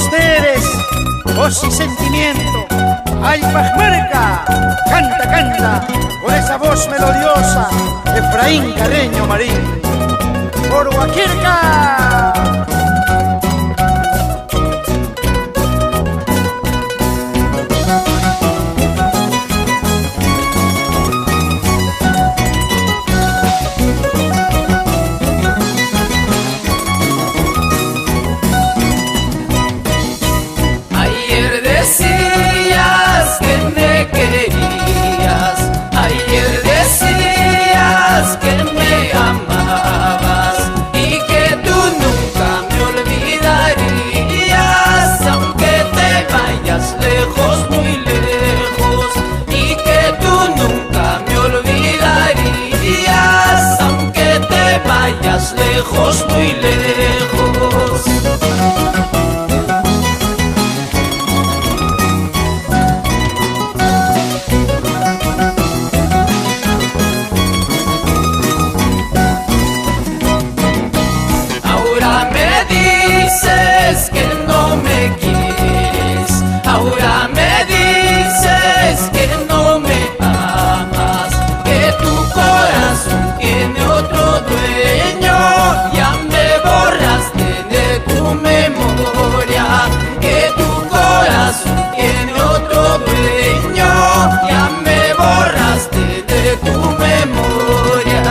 ustedes, voz y sentimiento. ¡Ay, Pajmarca! Canta, canta, con esa voz melodiosa, Efraín Carreño Marín. ¡Por Guaquirca! Lejos, muy lejos. Ahora me dices que no me quieres, ahora me dices que no me amas, que tu corazón tiene otro dueño. Ya me borraste de tu memoria, que tu corazón tiene otro dueño. Ya me borraste de tu memoria.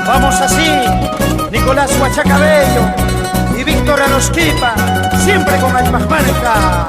Vamos así, Nicolás Huachacabello y Víctor Arosquipa, siempre con el Pajmarca.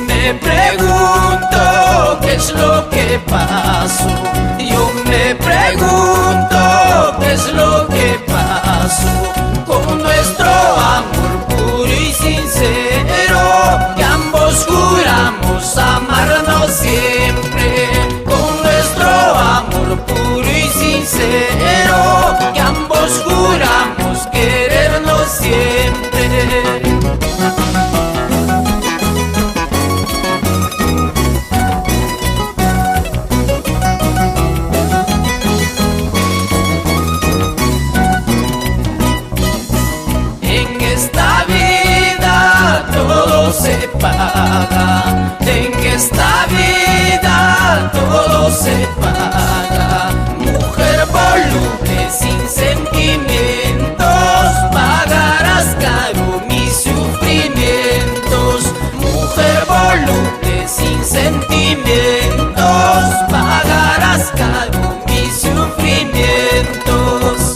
Me pregunto qué es lo que pasó. Yo me pregunto qué es lo que pasó con nuestro amor puro y sincero, que ambos juramos amarnos siempre. Con nuestro amor puro y sincero, que ambos juramos querernos siempre. Se paga, en esta vida todo se paga. Mujer voluble sin sentimientos, pagarás caro mis sufrimientos. Mujer voluble sin sentimientos, pagarás caro mis sufrimientos.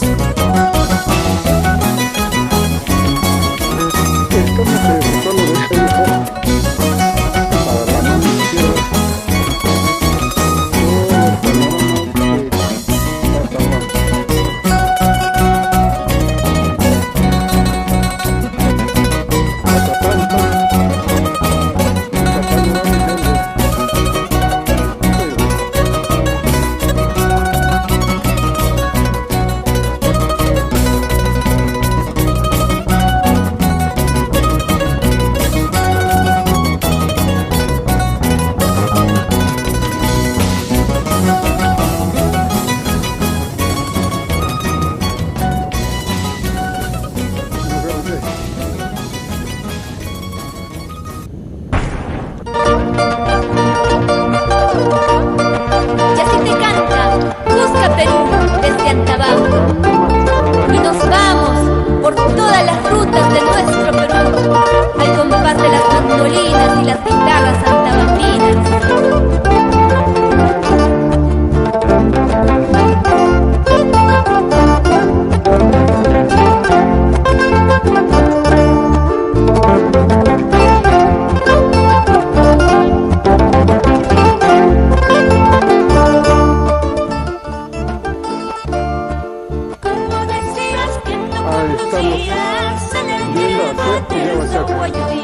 estamos viendo hacia Huachaca.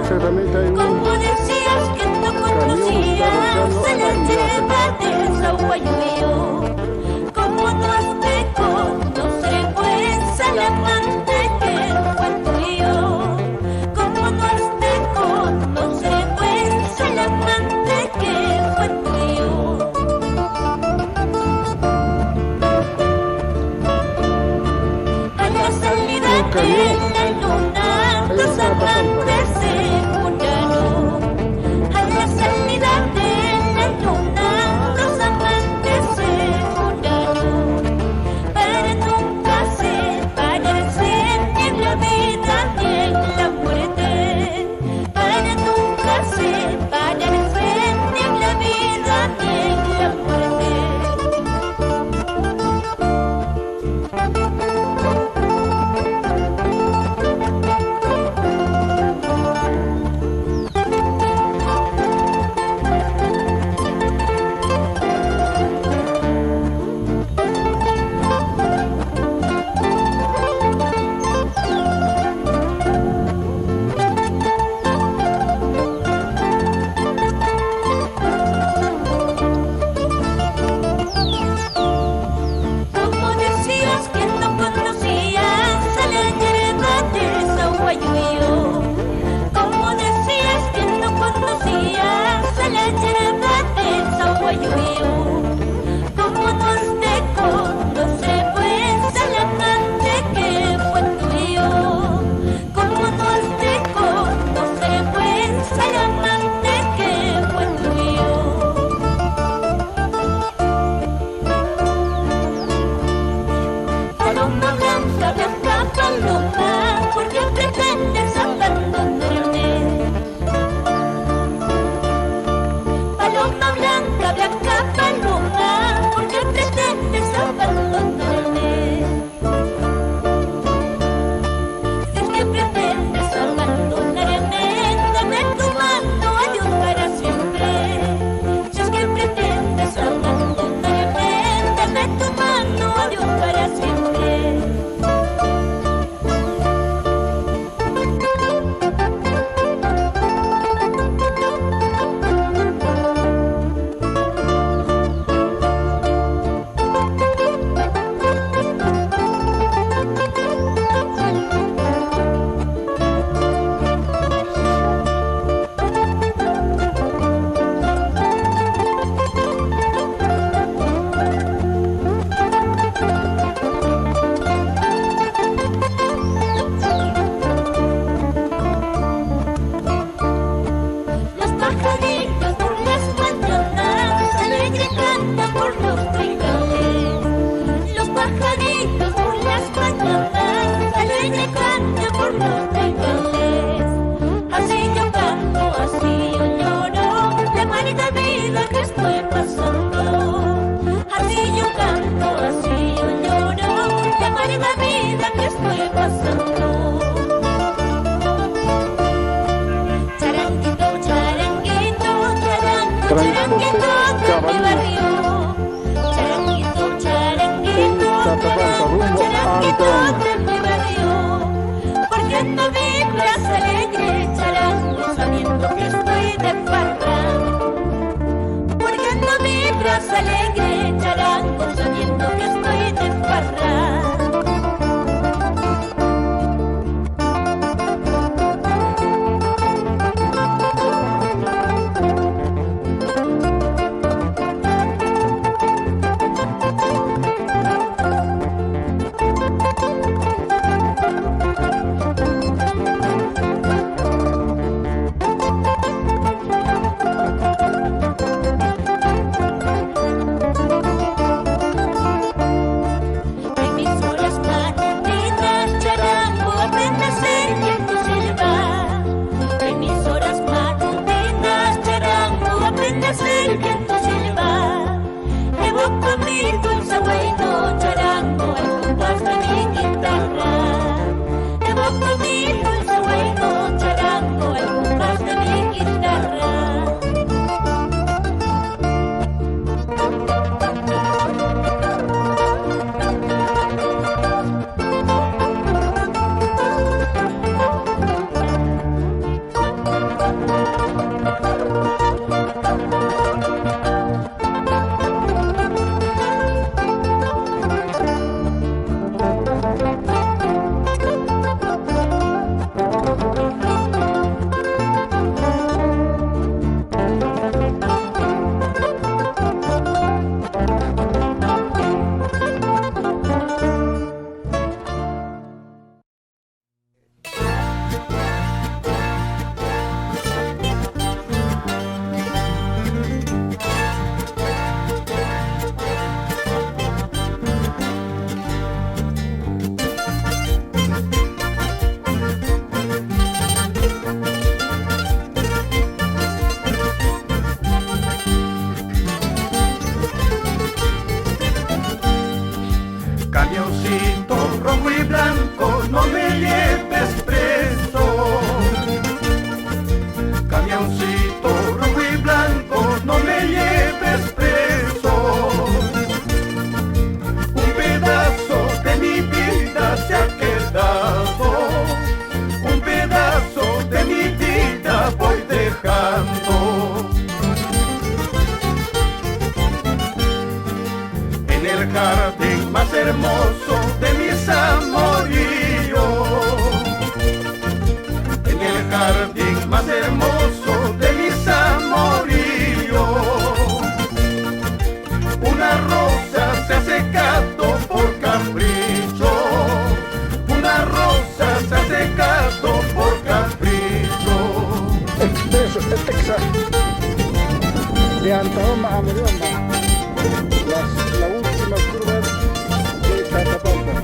Exactamente hay un como decías que no conocías el lleva de Zaguayuyo. Como no te conoce pues al amante que fue tuyo. Como no te conoce pues al amante que fue tuyo. A la salida de la luna los amantes se juntaron. A la salida de la luna los amantes se juntaron. Para nunca separarse ni en la vida ni en la muerte. Para nunca separarse ni en la vida ni en la muerte. Camioncito rojo y blanco, no me lleves preso. Camioncito rojo y blanco, no me lleves preso. Un pedazo de mi vida se ha quedado, un pedazo de mi vida voy dejando. En el jardín más hermoso de mis amoríos, en el jardín más hermoso de mis amoríos, una rosa se ha secado por capricho, una rosa se ha secado por capricho. Expreso, Texas, de Antahoma a Merioma, la última curva de Catapalta.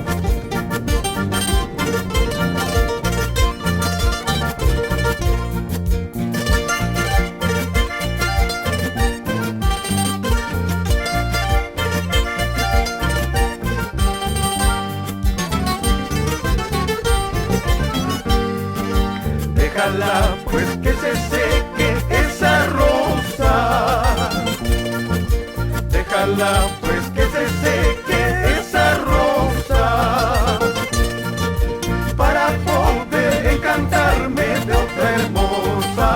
Déjala pues que se seque esa rosa, déjala pues que se seque esa rosa, para poder encantarme de otra hermosa,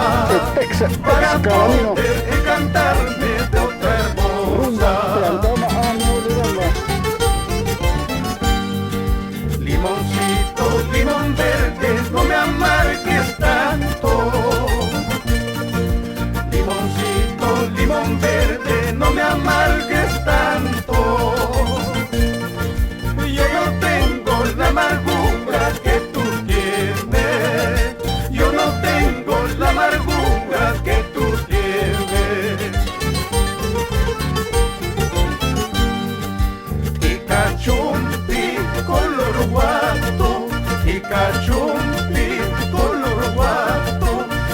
para poder encantarme de otra hermosa. Limoncito, limón verde, no me amargues tanto. Limoncito, limón verde, no me amargues tanto. Yo no tengo la amargura que tú tienes, yo no tengo la amargura que tú tienes. Y cachumpi color guato, y cachumpi color guato,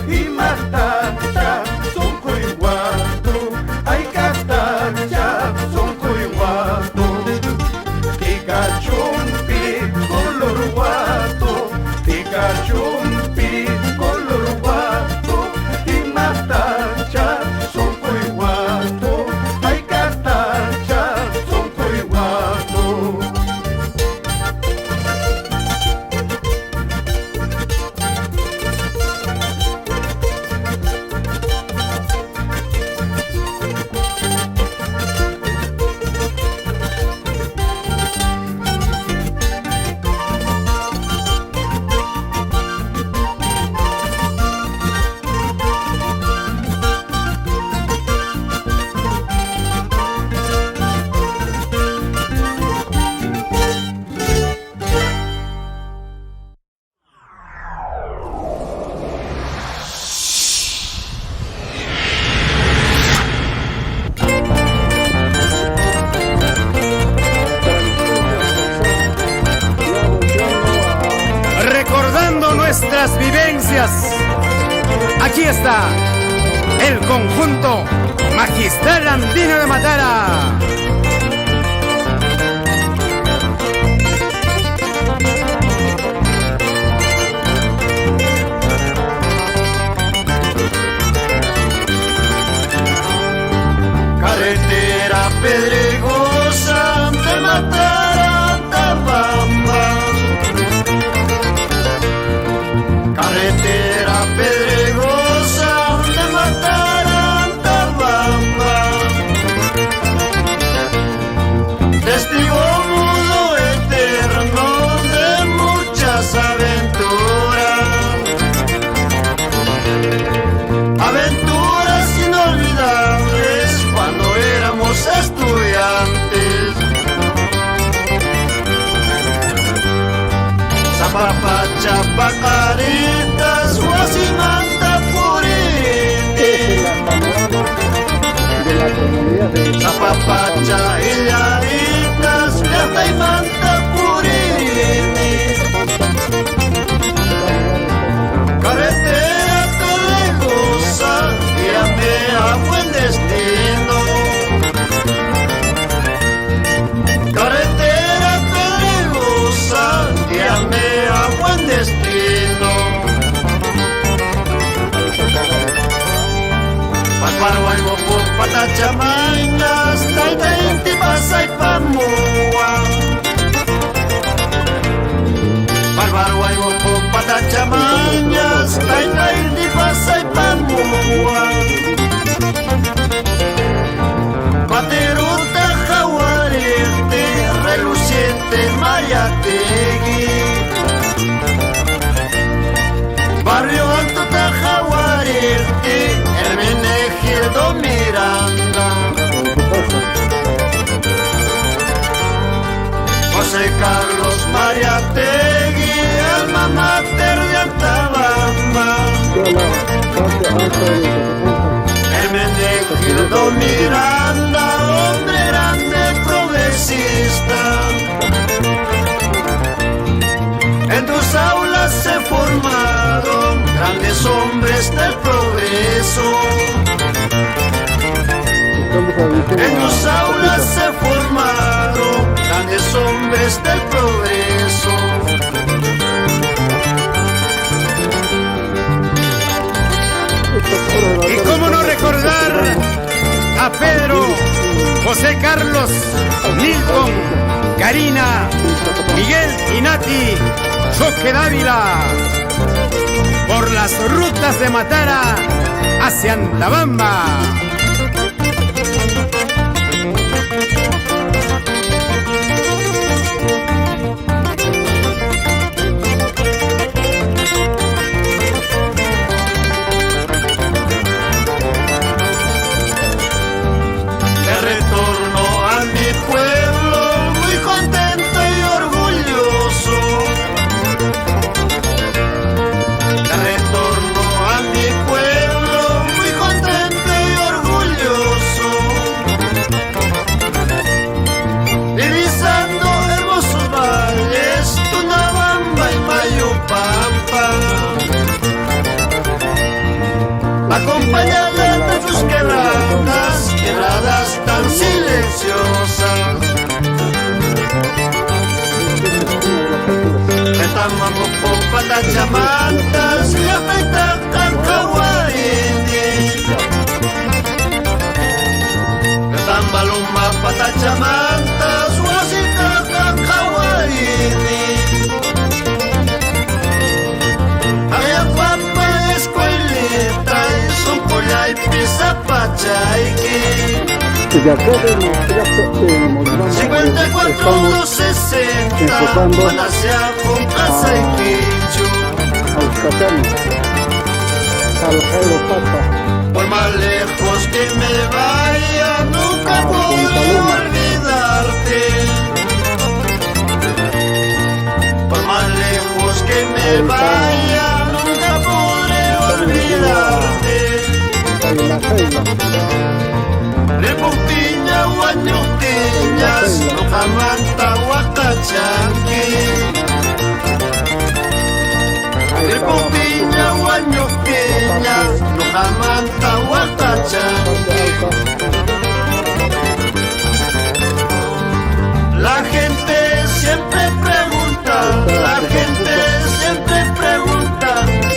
y matacha son guato, ay catacha son guato, y cachumpi color guato, y cachumpi color guato, y matacha son guato, ay catacha son guato. Recordando nuestras vivencias, aquí está el conjunto Magistral Andino de Matara. Carretera pedregosa de Matara a Tabamba, carretera pedregosa de Matara a Tabamba, testigo mudo eterno de muchas aventuras, aventuras inolvidables cuando éramos estudiantes. Zapapacha, pacaritas, Guasimanta, Purini, De la comunidad de Zapapacha, Illaritas, Plata y Manta, Purini, carretera colejosa, guíame a buen destino. Carretera patachamañas, taita y pasa y pamua. Materuta jaguarete, reluciente Mariategui. Barrio Alto Tajaguarete, Hermenegildo Miranda. José Carlos Mariategui, alma mater de Altabamba. Hermenegildo Miranda, hombre grande progresista. En tus aulas se formaron grandes hombres del progreso. En tus aulas se formaron grandes hombres del progreso. Y cómo no recordar a Pedro, José Carlos, Milton, Karina, Miguel y Nati, Choque Dávila, por las rutas de Matara hacia Antabamba. Acompañada de tus quebradas tan silenciosas. Petamamopo patachamantas, la petacan kawaii. Petambalumba patachamantas, wasitacan kawaii. Ayapapa escuelita, son polla y pisa pachayki. 54-260, Palacia con casa y Quichu. Por más lejos que me vaya, nunca podré olvidarte. Por más lejos que me vaya, nunca podré olvidarte. Reputiña guañutiñas, no jamanta huacachanqui. Reputiña guañutiñas, no jamanta huacachanqui. La gente siempre pregunta,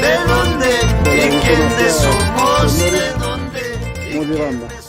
¿de dónde y quiénes somos? ¿De dónde y quiénes somos?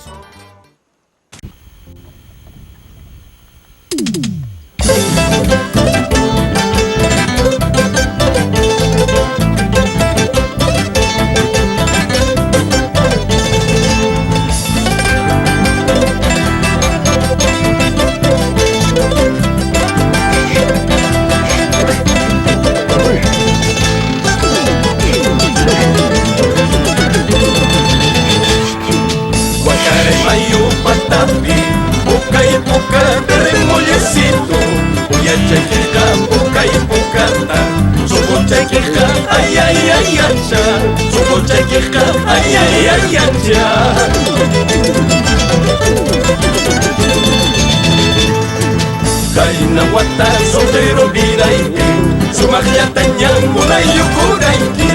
Ay, ay, ay, ay, ay, ay, ay, Kaina wata soltero biraiki, sumagnyata niyang mulay yukuraiki,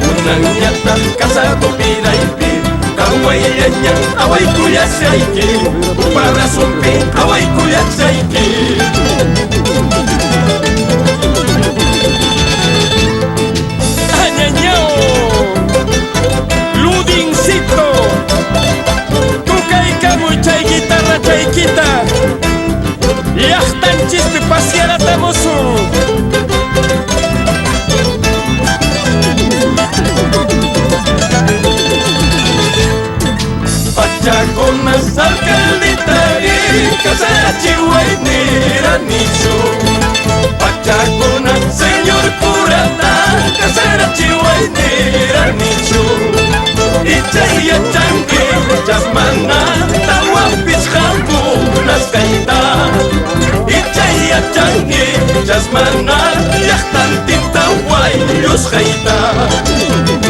unang nyata kasado biraiki, kawayan niyang away kuya saiki, para sumpi away kuya saiki. Ludincito, tu caicamo chay guitarra chayquita, yachtan chispi pasiara tamosu. Pachaconas, alcaldita y casera chihuainera nicho. Pachacona, señor curata, casera chihuainera nicho. Ichaya chanque, chasmana, tawapis jambunas kaita. Ichaya chanque, chasmana, yachtantin tawayos kaita.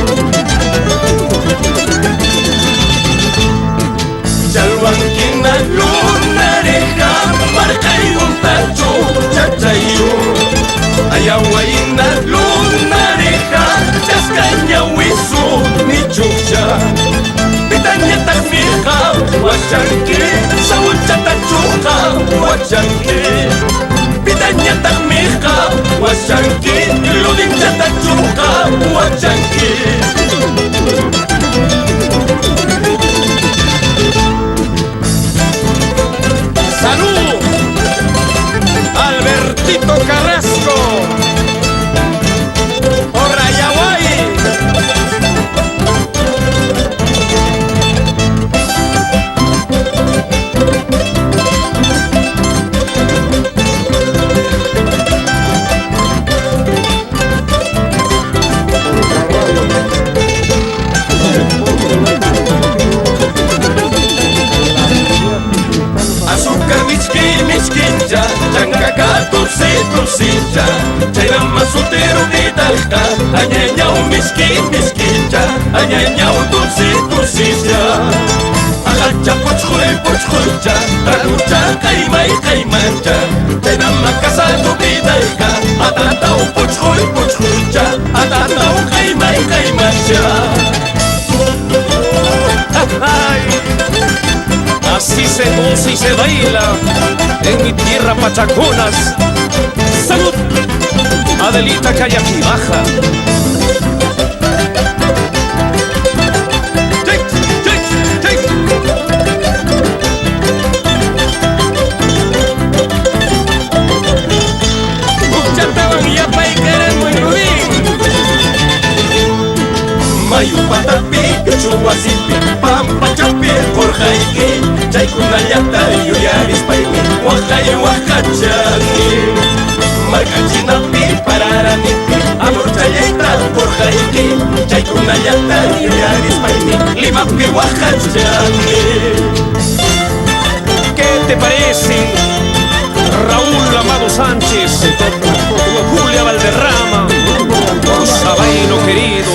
Chalwanquina lunareja, marcayun tacho chachayo. Ayahuayna lunareja, chascaña huizu ni chucha. Pitaña tajmija, huachanque, saulchata chuja, huachanque. Pitaña tajmija, huachanque, ludinchata chuja, huachanque. ¡Salud! Albertito Carrasco por Rayaguay. Azúcar misquincha, chancaca dulcilla, chayrama sutero vidalja, añeñao misquincha, añeñao dulcilla. Agacha pochulcha, talucha, caimancha, chayrama casado vidalja, atatao pochulcha, atatao caimancha. Así se goza y se baila en mi tierra Pachaconas. ¡Salud! Adelita calle aquí baja. Uchataban y apaiqueren muy rubín. Mayu patapi, chuhuasipi, pampa chapi, jorjaique. Chaykuna llata yuyaris paymi, wajay wajachani. Marcachinapi, pararanipi, amor chayayta jorjaique. Chaykuna llata yuyaris paymi, limapi wajachani. ¿Qué te parece, Raúl Amado Sánchez, Julia Valderrama, Sabaino querido?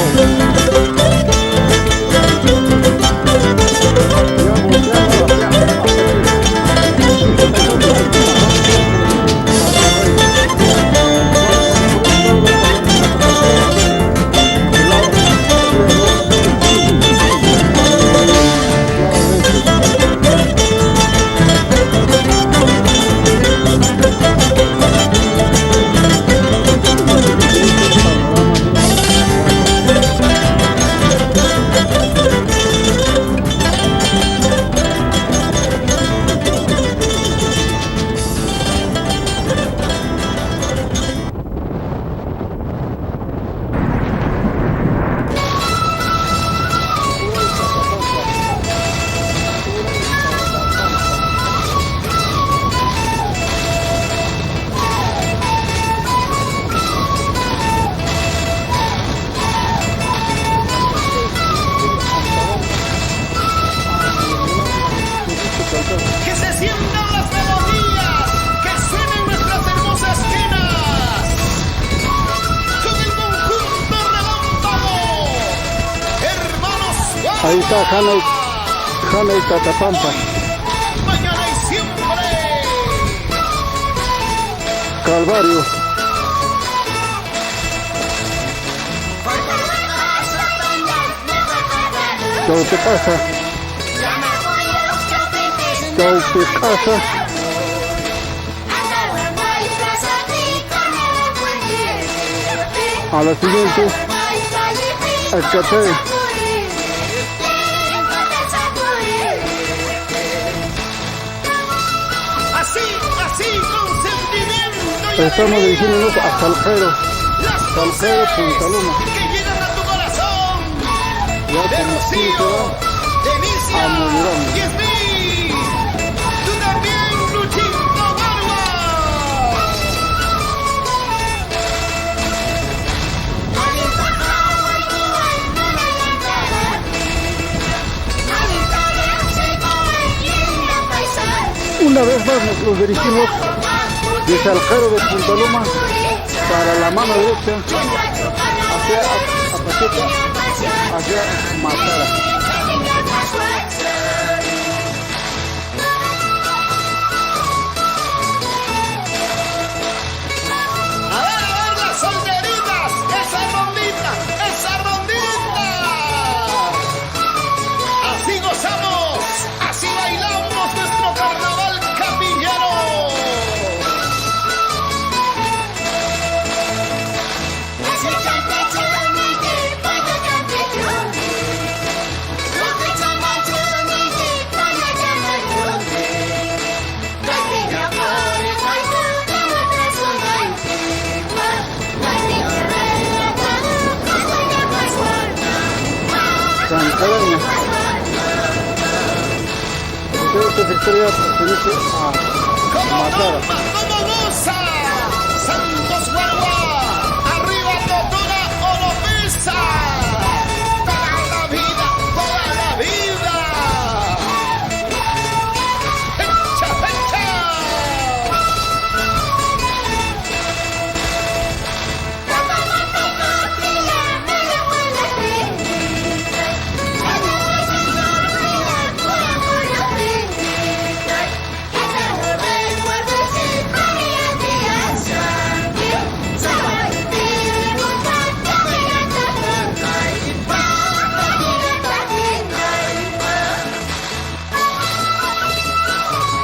Que se sientan las melodías, que suenen nuestras hermosas quenas. Con el conjunto relámpago, hermanos Suárez. Ahí está Jana y Tatapampa. Mañana y siempre. Calvario. ¿Qué te pasa? ¿Qué te pasa? A la siguiente, el café. Así, con sentimiento y Estamos dirigiéndonos a Salcero. las Salcero, voces Punta Luma. que llegan a tu corazón. Ya De con Rocío, de Miss Alicia. Amolirón. Yesmín. Tú también, Luchito Barba. Una vez más nos dirigimos desde Alcaro de Punta Loma para la mano derecha hacia Apacheta, hacia Matara. A ver las solteritas, esa rondita, esa rondita. Así gozamos, así bailamos nuestro carnaval capillero. Cancaraña. Esta victoria pertenece a Matara. ¡Como goza! ¡Santos Guarua! ¡Arriba Totora Oropesa! ¡Toda la vida, toda la vida! ¡Fecha, fecha!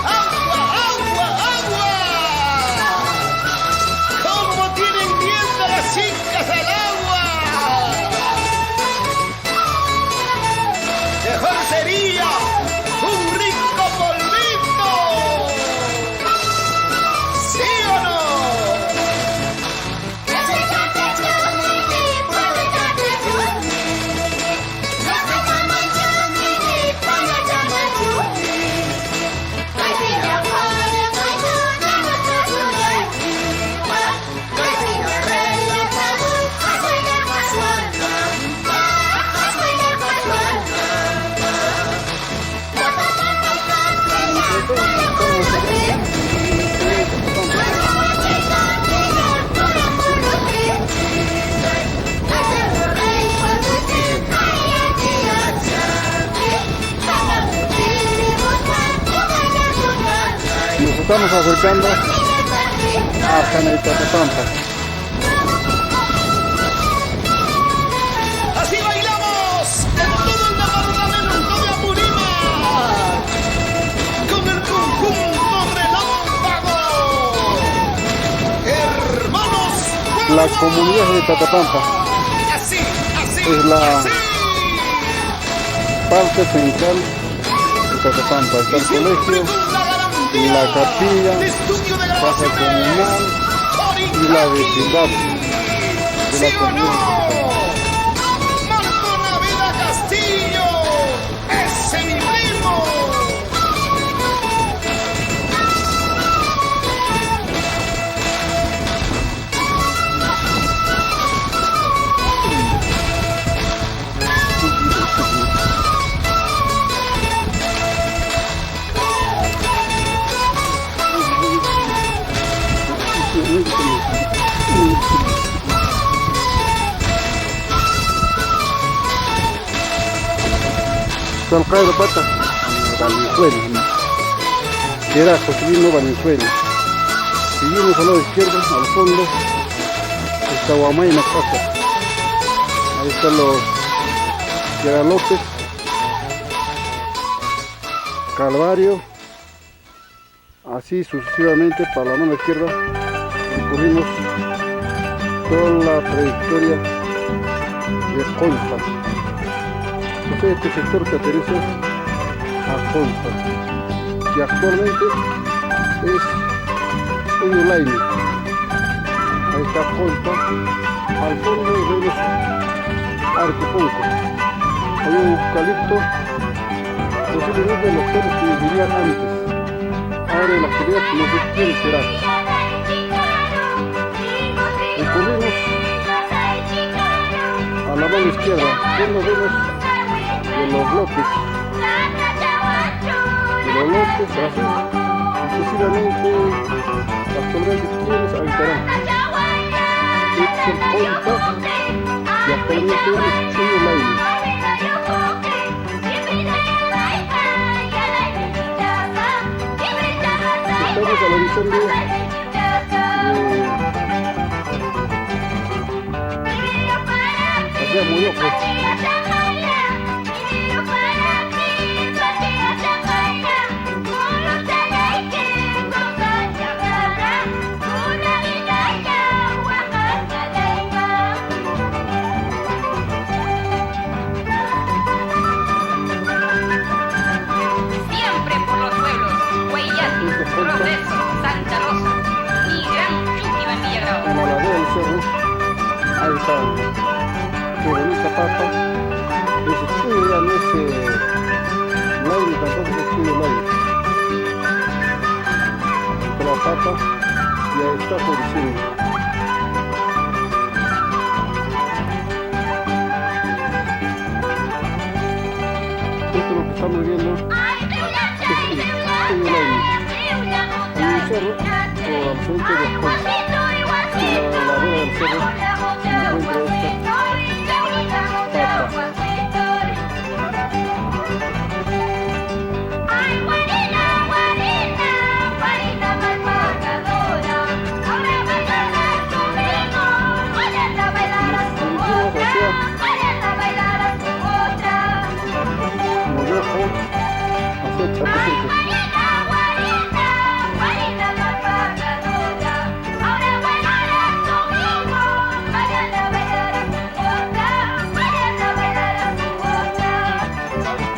¡Agua, agua, agua! ¿Cómo tienen miedo las chicas al agua? Mejor sería un rico polvito. ¿Sí o no? Nos estamos acercando a Canaitatapampa. Así bailamos en todo el departamento de Apurímac con el conjunto Relámpago. Hermanos, La comunidad de Tatapampa así, así, es la así. parte central de Tatapampa. Está el colegio, la capilla, casa comunal y la vecindad de ¿Sí la o comunidad. no? Marco Navidad Castillo, ese mi primo. Salcairo Pata, Valenzuela, era Josefino Valenzuela. Seguimos al lado izquierdo, al fondo, está Guamaina Pata. Ahí están los Sierra López, Calvario, así sucesivamente para la mano izquierda. Recorrimos toda la trayectoria de Colpas. Este sector pertenece a Colpas, que actualmente es Uyulaini. Ahí está Colpas, al fondo vemos Arcoponco. Hay un eucalipto posiblemente los hoteles que vivían antes. Ahora en la actualidad no sé quién será. Recorrimos a la mano izquierda, ya nos vemos de los lotes. De los lotes, así, sucesivamente, actualmente quienes habitarán. Este es el Ponta y actualmente es Chuyo Laine. Estamos a la visión de hacia Muyoco. Siempre por los pueblos, Huayllati, Progreso, Santa Rosa y Gran Chuquiba en Villagrao. En la ladera del cerro, ahí está, qué bonita papa. Ese estudio ya no es Laine, tampoco es estudio Laine. La papa ya está por encima. Esto es lo que estamos viendo. Es estudio Laine. Hay un cerro o al frente de la ladera del cerro se encuentra esta papa. Moyoco, hacia Chapecito.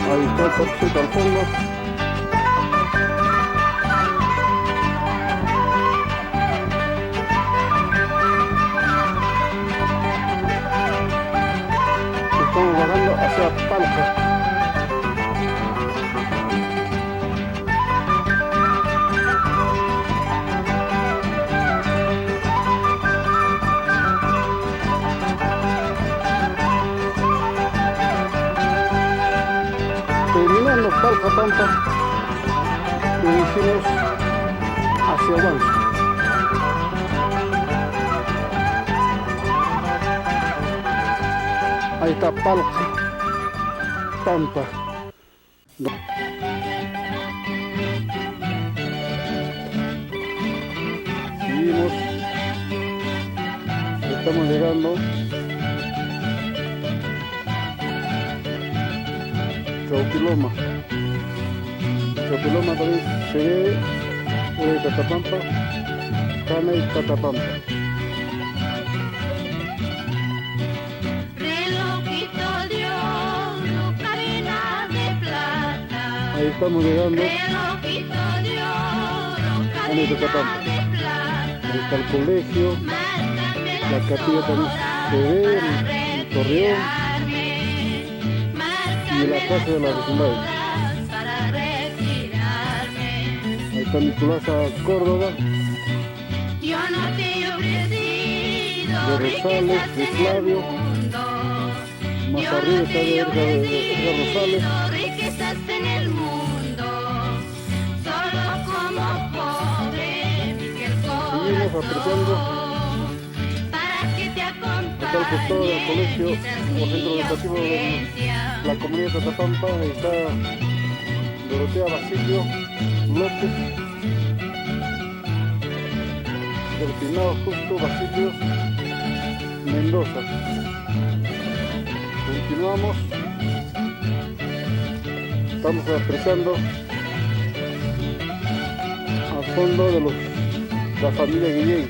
Ahí está el Chapecito al fondo. Estamos bajando hacia Palca. Terminando Palca Pampa, dirigimos hacia Huanza. Ahí está Palca Pampa. Seguimos. Estamos llegando. Chauquiloma. Chauquiloma también se ve de Catapampa, Cana y Catapampa. Relojito de oro, cadena de plata. Ahí estamos llegando Relojito de oro, a nuestra Catapampa. cadena de plata. Ahí está el colegio, Márcame la las capilla también horas se ve, para el torreón y la casa de la vecindad. para retirarme. Ahí está Nicolasa Córdoba, Yo no te he ofrecido de Rosales, de Flavio. Más arriba está de Rosales. riquezas en el mundo, solo como pobre, que el Seguimos apreciando. para que te Está el costado del colegio o centro educativo de la comunidad de Catapampa. Ahí está Dorotea Basilio López, Delfinado Justo Basilio Mendoza. Continuamos. Estamos apreciando a fondo de la familia Guillén.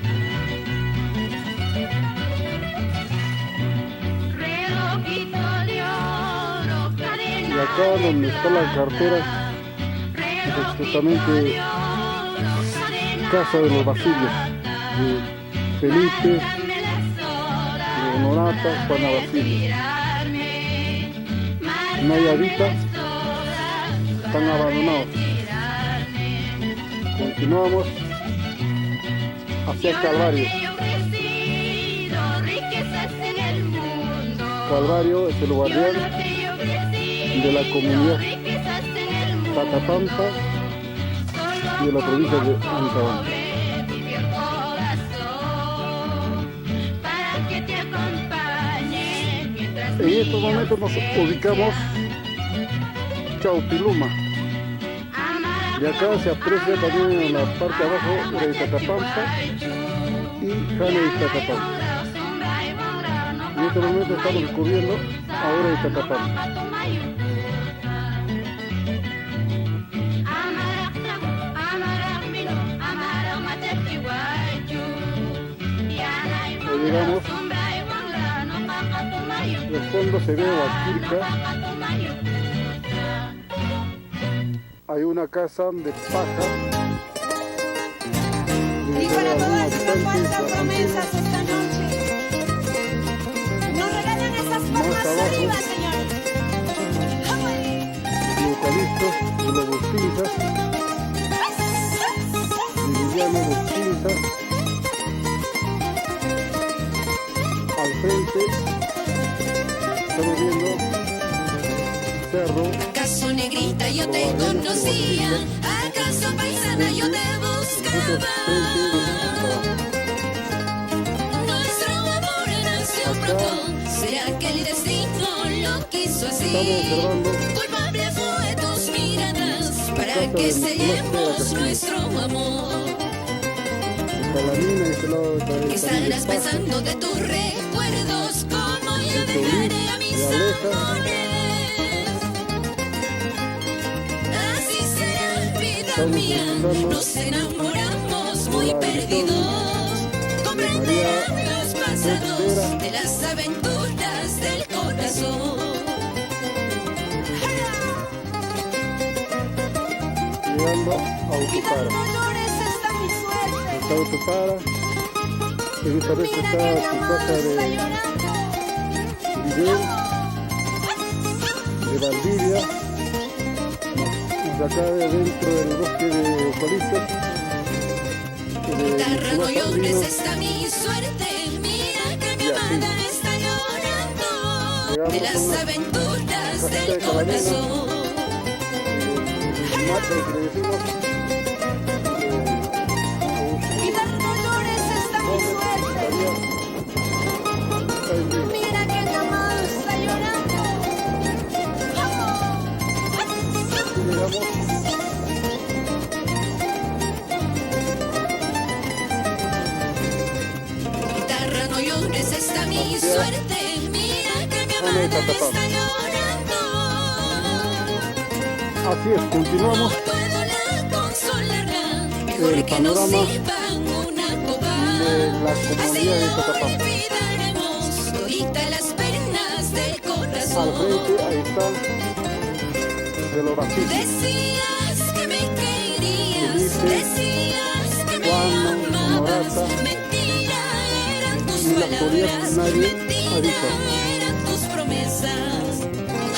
Y acá donde está la cartera es justamente casa de los Basilios, de Felipe, de Honorata, Juana Basilio. Nayarita, están abandonados. Continuamos hacia Calvario. Calvario es el guardián de la comunidad Tatapampa y de la provincia de Ancahuanca. En estos momentos nos ubicamos Chaupiluma. De acá se aprecia también en la parte de abajo de Tatapampa y Jane de Tatapampa. En este momento estamos descubriendo ahora de Tatapampa. Ahí llegamos. De fondo se ve Huaquilca. Hay una casa de paja. Y para todas esas falsas promesas esta noche, nos regalan esas palmas arriba, señores. Eucaliptos, de los Busquinzas, Emiliano Busquinza. Al frente estamos viendo cerro. ¿Acaso negrita yo te conocía? ¿Acaso paisana yo te buscaba? Nuestro amor nació pronto. ¿Será que el destino lo quiso así? Culpable fue tus miradas para que sellemos nuestro amor. ¿Qué estarás pensando de tus recuerdos? ¿Cómo yo dejaré a mis amores? Así será vida mía. Nos enamoramos muy perdidos. Comprenderán los pasados de las aventuras del corazón. Llegando a Autopara. Autopara. En esta vez está su casa de Miguel, de Valdivia. Nos acá dentro del bosque de eucaliptos. Guitarra, no llores, está mi suerte. Mira que mi amada está llorando de las aventuras del corazón. Mata que le decimos. Mira que tu amor está llorando. Guitarra, no llores, está mi suerte. Mira que mi amada está llorando. Así es, continuamos. No puedo consolarla. Mejor El que nos panorama sirvan una copa. de la comunidad de Tatapampa. Las penas del Al corazón. frente, ahí está, de los Basilio. Decías que me querías, decías que me amabas. Mentira eran tus palabras, mentira eran tus promesas.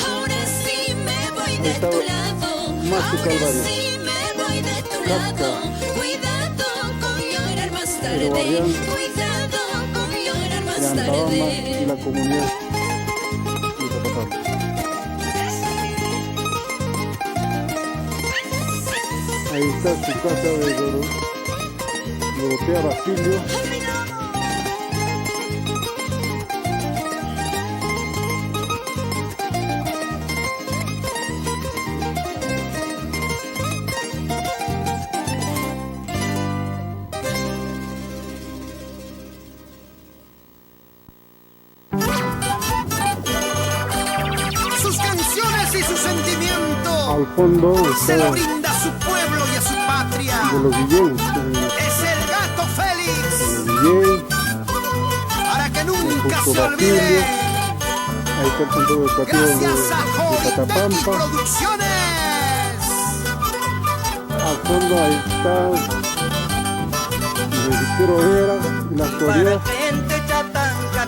Ahora sí me voy de tu lado, ahora sí me voy de tu lado. Cuidado con llorar más tarde, cuidado con llorar más tarde. Y la comunidad de Tatapampa. Ahí está su casa de Dorotea Basilio. Al fondo se lo está brinda a su pueblo y a su patria. de los Guillén. Es el gato Félix, Guillén, para que nunca justo se Basilio. olvide. Ahí está el centro educativo Gracias a de Joy Tatapampa. Producciones. Al fondo ahí está el Victor Vera y la actualidad.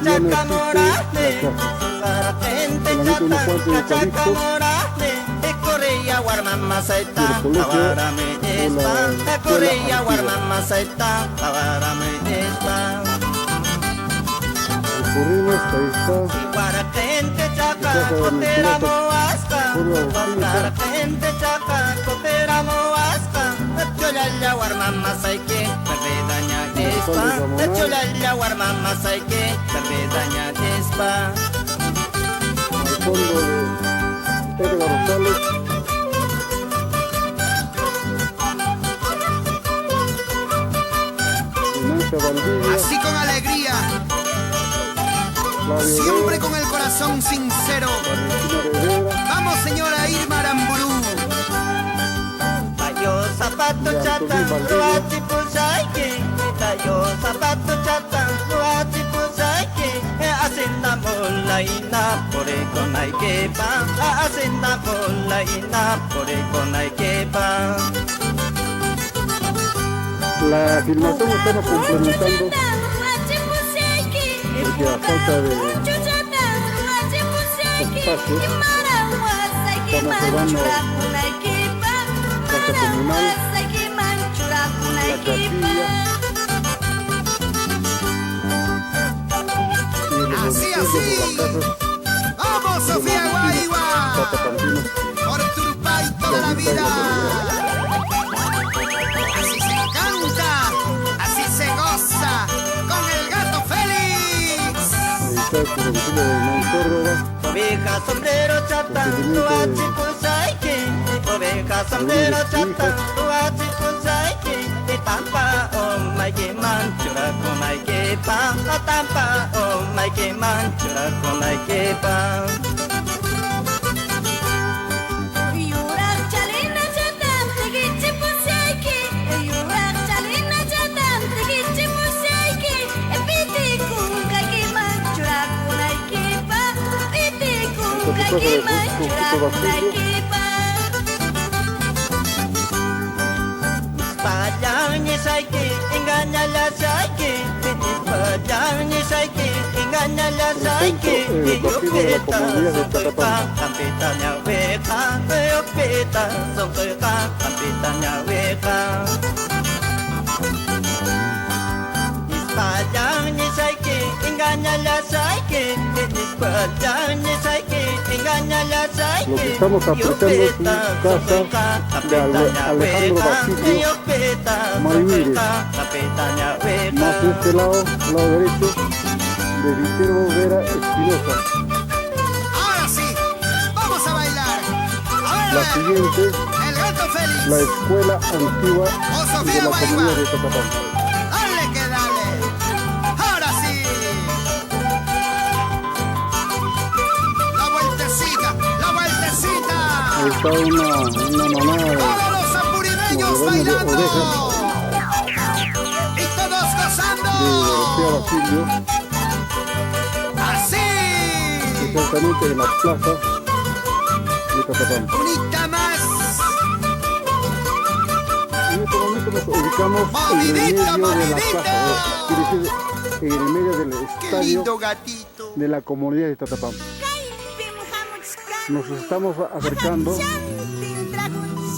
Ya no existe la casa. Solamente unos cuantos eucaliptos. Korea warmama saita del colegio awarame o espa la Korea escuela warmama saita awarame espa Recurrimos, ahí está. Guaracente chaca Casa de copera Mentirata, moasca Curva Guaracente chaca copera moasca Cholalla warmama saike Perbedaña espa Cholalla warmama saike Perbedaña espa Al fondo de Edgar Rosales. Financia Valdivia, Así con alegría, Flavio siempre Vera, con el corazón sincero. Valentina Rivera, Vamos, señora Irma Aramburu. Tayo zapato Ya, chata Antonio Valdivia. Ruati pusaike Tayo zapato chata Ruati pusaike Hacienda molaina Pore konai kepa Hacienda molaina Pore konai kepa La filmación estamos complementando porque a falta de espacio estamos cerrando casa comunal, la capilla y los Así, domicilios de así. las casas Vamos, Sofía Guayua. Tatapantinos. Por Turupay toda la vida. Así se canta, así se goza con el gato Félix. Ahí está el domicilio de Hernán Córdoba. Oveja sombrero chata Ruati pusaike Oveja sombrero chata Ruati pusaike Tampa oh my que manchura konai kepa Tampa oh my que manchura konai kepa Payangnya saiki, engañala saiki, payangnya saiki, engañala saiki, yo peta, sontoika, kampitanya weka, yo peta, sontoika, kampitanya weka. Payangnya saiki, engañala saiki, payangnya saiki, engañala saiki. Lo que estamos aplicando es su casa de Alejandro Basilio Mayuire. Más de este lado derecho, de Viterbo Vera Espinosa. Ahora sí, vamos a bailar. A La ver, siguiente, el gato Félix. la escuela antigua de la comunidad de Totapán. Dale que dale. Ahora sí. La vueltecita, la vueltecita. Ahí está una manada Todos los apurimeños de bailando. ovejas Y todos de gozando. Dorotea Basilio, Así. exactamente en la plaza de Totapán. Unita más. En este momento nos ubicamos en el medio de la plaza, quiere decir, en el medio del Qué estadio lindo gatito. de la comunidad de Totapán. Nos estamos acercando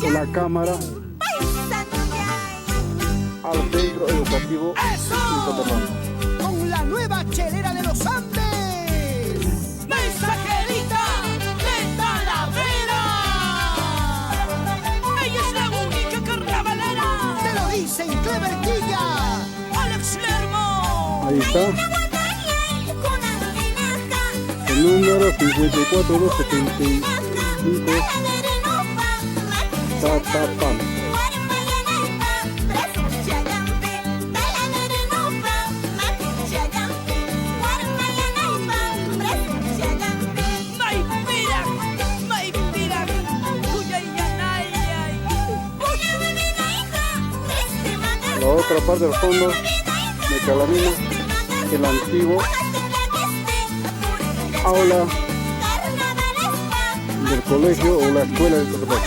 con la cámara al centro educativo ¡Eso! de Totapán. Con la nueva chelera de los Andes. ¡Mensajerita de Talavera! ¡Ella es la única carnavalera! ¡Te lo dicen Cleverquilla! ¡Alex Lermo! Ahí está el número 54275 Totapán. La otra parte del fondo de Calamina, el antiguo aula del colegio o la escuela de Totapán.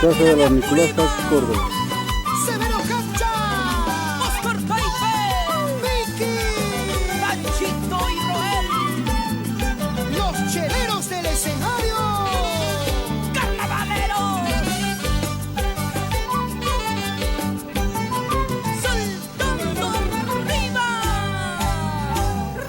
Casa de la Nicolás Sánchez Córdoba. Severo Cancha, Oscar Taife, Vicky, Panchito y Roel, los cheleros del escenario, carnavaleros, soltando arriba.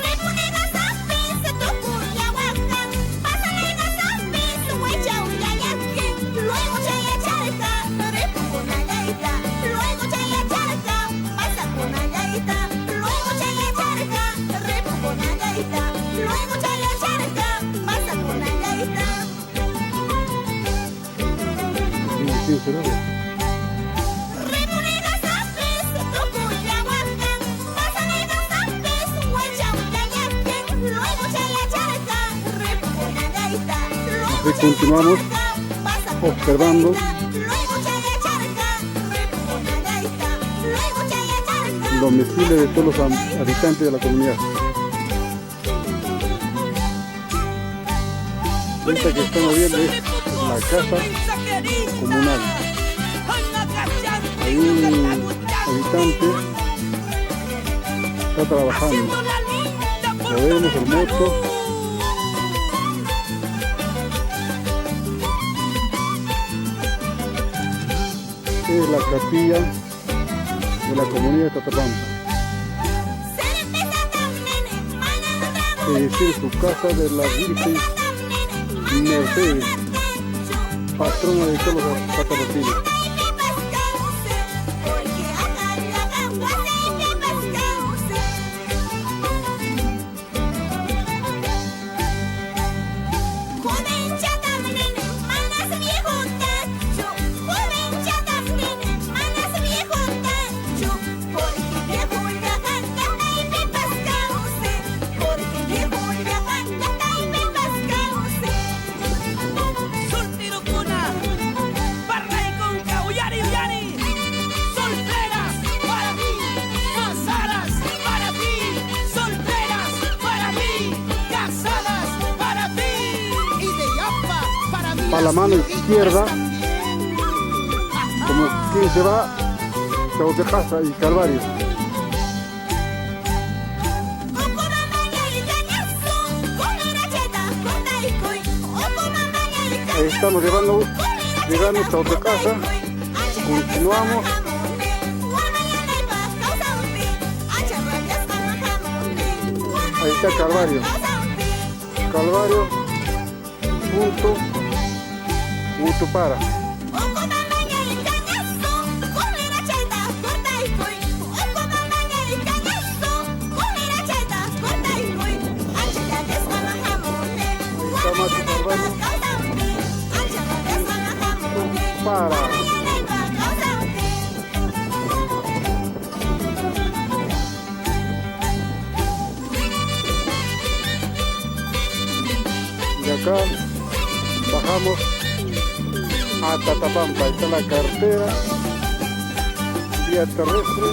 Repunega sapis, tocuya huacan, pasalega sapis, huecha uyayaque, luego chaya charca, repugona gaita, luego chaya charca, pasa con la gaita, luego chaya charca, repugona gaita, luego chaya charca, pasa con la gaita. ¿Quién será? Repunega sapis, tocuya huacan, pasalega sapis, huecha uyayaque, luego chaya charca, repugona gaita, luego Así continuamos observando los mestiles de todos los habitantes de la comunidad. Esta que estamos viendo es la casa comunal. Hay un habitante que está trabajando. Lo vemos hermoso. Es la capilla de la comunidad de Tatapampa. Es decir, su casa de la Virgen Mercedes, patrona de todos los tatapacinos. Soltero cuna, barra y conca, uyari, uyari. Solteras para mí, casadas para ti. Solteras para mí, casadas para ti. Y de Yapa para mí. A la mano izquierda, como quien se va, Chau de Casa y Calvario. Ahí estamos llegando Chau de Casa. Continuamos. Ahí está Calvario. Calvario, punto para. Está Machu Calvario, para. Y acá bajamos a Tatapampa. Ahí está la carretera, vía terrestre,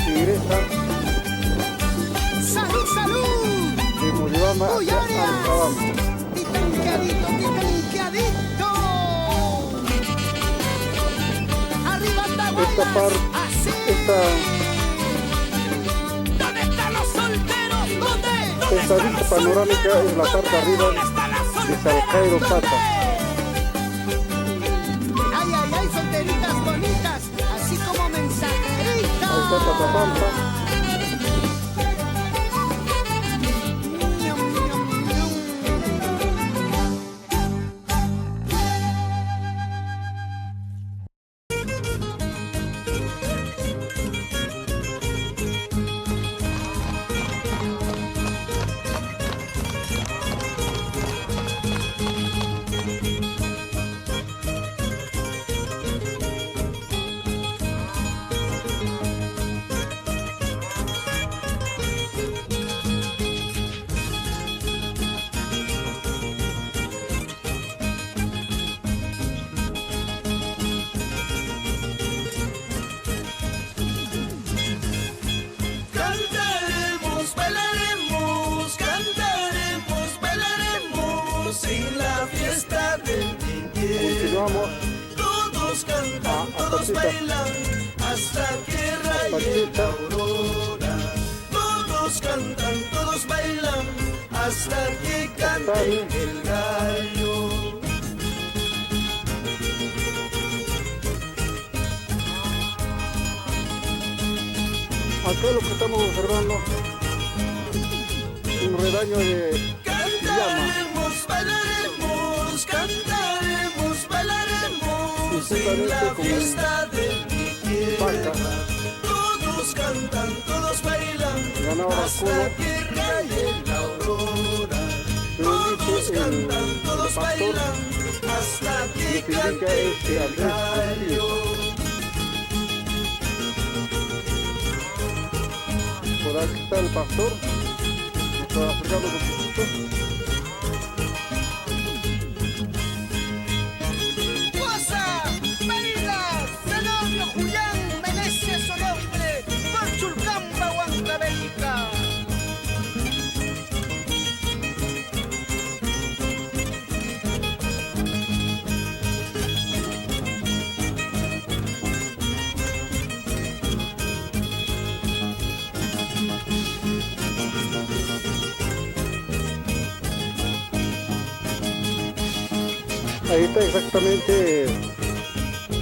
ingresa Salud, salud. de Moyobamba hacia Alcabamba. Titanqueadito, titanqueadito. Arriba anda Esta parte, así. ¿Dónde están los solteros? ¿Dónde esta están vista los panorámica solteros? es la parte arriba ¿Dónde están las de solteras? Salcairo Pata. Ay, ay, ay, solteritas bonitas, así como mensajeritas. Ahí está Tatapampa. Ñam, ñam, ñam. Continuamos Todos cantan, todos Pachita. bailan hasta que raye la aurora. Todos cantan, todos bailan hasta que cante el gallo. Acá lo que estamos observando, un rebaño de llama. Cantaremos, bailaremos, cantaremos, bailaremos en la Juntamente con fiesta de mi tierra. vaca. Todos cantan, todos bailan Ganado hasta vacuno. que raye la aurora. Pero Todos dice cantan, todos el pastor, bailan hasta que significa cante el Andrés gallo. Por aquí está el pastor, nos está acercando un poquito. ¡Goza! ¡Baila! ¡Zenobio Julián Meneses Olofre! ¡Por Chulcamba, Huancavelica! Ahí está exactamente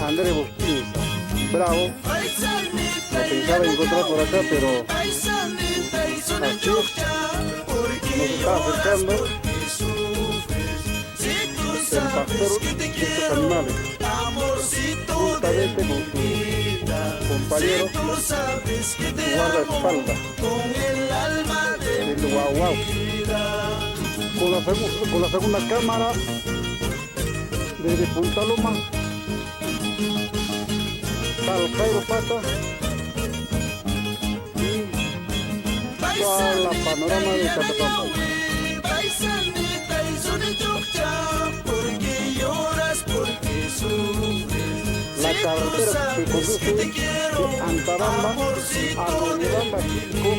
Andrés Bosquín, bravo. Lo pensaba encontrar por acá, pero Paisanita y son así chucha, porque nos está acercando porque sufres. Si tú el sabes pastor que te de estos quiero, animales, amorcito de juntamente con mi su vida. compañero, Si tú sabes que te su amo, guardaespaldas, con el alma de el mi guau guau. vida. Con la segunda cámara desde Punta Loma, Calcairo Pata y toda la panorama de Catapampa. Paisanita y son chucha, porque lloras, porque sufres. La carretera que conduce de Antaramba a Roñoramba, Chico,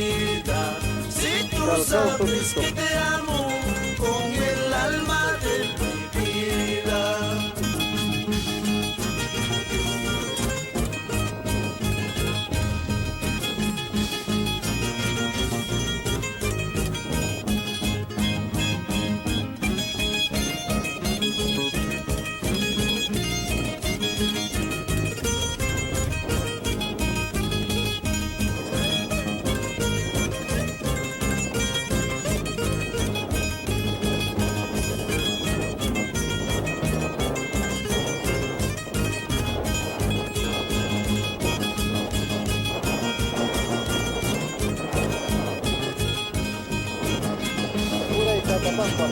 si tú Calcao, sabes Topito. que te amo con el alma de mi vida. Pura y Catapampa.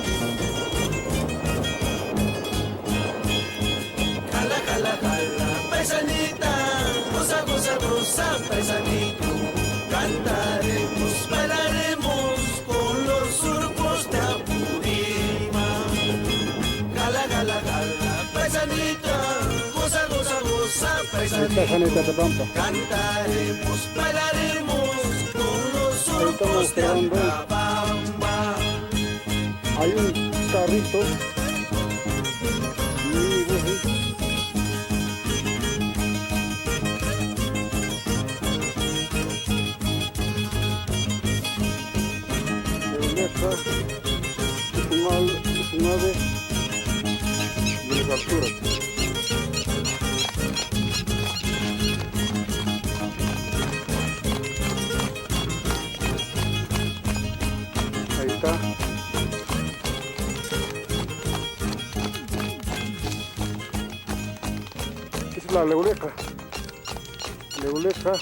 Jala, jala, jala, paisanita, goza, goza, goza, paisanito. Cantaremos, bailaremos con los surcos de Apurímac. Jala, jala, jala, paisanita, goza, goza, goza, Ahí está paisanito. Jana y Catapampa. Cantaremos, bailaremos con los surcos de observando. Acabamba. Hay un carrito mini bus de letra, un ave de las alturas. Ahí está. Es la leuleca. Leuleca